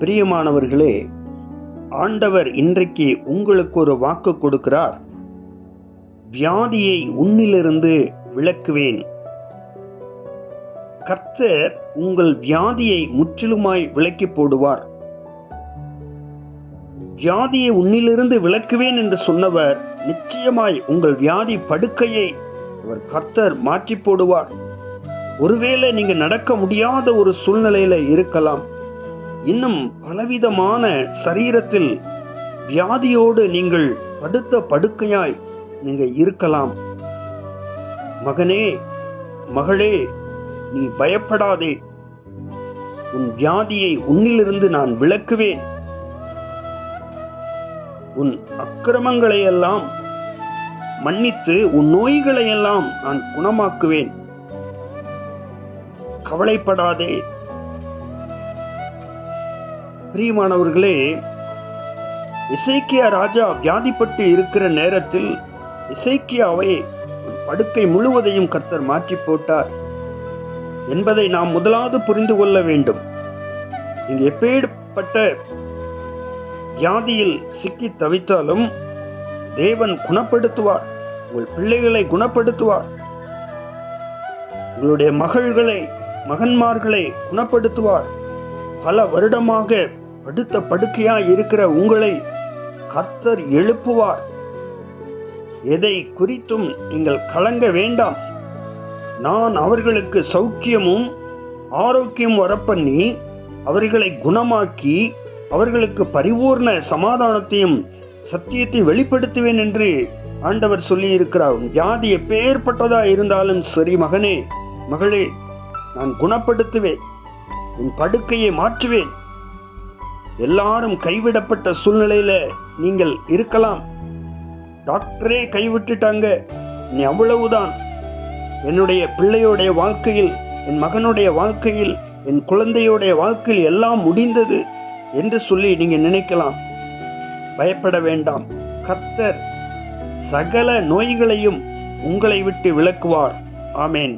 பிரியமானவர்களே, ஆண்டவர் இன்றைக்கு உங்களுக்கு ஒரு வாக்கு கொடுக்கிறார். வியாதியை உன்னிலிருந்து விலக்குவேன். கர்த்தர் உங்கள் வியாதியை முற்றிலுமாய் விலக்கி போடுவார். வியாதியை உன்னிலிருந்து விலக்குவேன் என்று சொன்னவர் நிச்சயமாய் உங்கள் வியாதி படுக்கையை அவர் கர்த்தர் மாற்றி போடுவார். ஒருவேளை நீங்க நடக்க முடியாத ஒரு சூழ்நிலையில இருக்கலாம். இன்னும் பலவிதமான சரீரத்தில் வியாதியோடு நீங்கள் படுத்த படுக்கையாய் நீங்க இருக்கலாம். மகனே, மகளே, நீ பயப்படாதே. உன் வியாதியை உன்னிலிருந்து நான் விலக்குவேன். உன் அக்கிரமங்களையெல்லாம் மன்னித்து உன் நோய்களையெல்லாம் நான் குணமாக்குவேன். கவலைப்படாதே. பிரியமானவர்களே, எசேக்கியா ராஜா வியாதிப்பட்டு இருக்கிற நேரத்தில் எசேக்கியாவை படுக்கை முழுவதையும் கர்த்தர் மாற்றி போட்டார் என்பதை நாம் முதலாவது புரிந்து கொள்ள வேண்டும். நீங்க எப்பேற்பட்ட வியாதியில் சிக்கி தவித்தாலும் தேவன் குணப்படுத்துவார். உங்கள் பிள்ளைகளை குணப்படுத்துவார். உங்களுடைய மகள்களை, மகன்மார்களை குணப்படுத்துவார். பல வருடமாக படுத்த படுக்கையாய் இருக்கிற உங்களை கர்த்தர் எழுப்புவார். எதை குறித்தும் நீங்கள் கலங்க வேண்டாம். நான் அவர்களுக்கு சௌக்கியமும் ஆரோக்கியம் வரப்பண்ணி அவர்களை குணமாக்கி அவர்களுக்கு பரிபூர்ண சமாதானத்தையும் சத்தியத்தை வெளிப்படுத்துவேன் என்று ஆண்டவர் சொல்லி இருக்கிறார். வியாதி எப்பேற்பட்டதா இருந்தாலும் சரி, மகனே, மகளே, நான் குணப்படுத்துவேன். உன் படுக்கையை மாற்றுவேன். எல்லாரும் கைவிடப்பட்ட சூழ்நிலையில நீங்கள் இருக்கலாம். டாக்டரே கைவிட்டுட்டாங்க, நீ அவ்வளவுதான். என்னுடைய பிள்ளையோடைய வாழ்க்கையில், என் மகனுடைய வாழ்க்கையில், என் குழந்தையோடைய வாழ்க்கையில் எல்லாம் முடிந்தது என்று சொல்லி நீங்க நினைக்கலாம். பயப்பட வேண்டாம். கர்த்தர் சகல நோய்களையும் உங்களை விட்டு விலக்குவார். ஆமென்.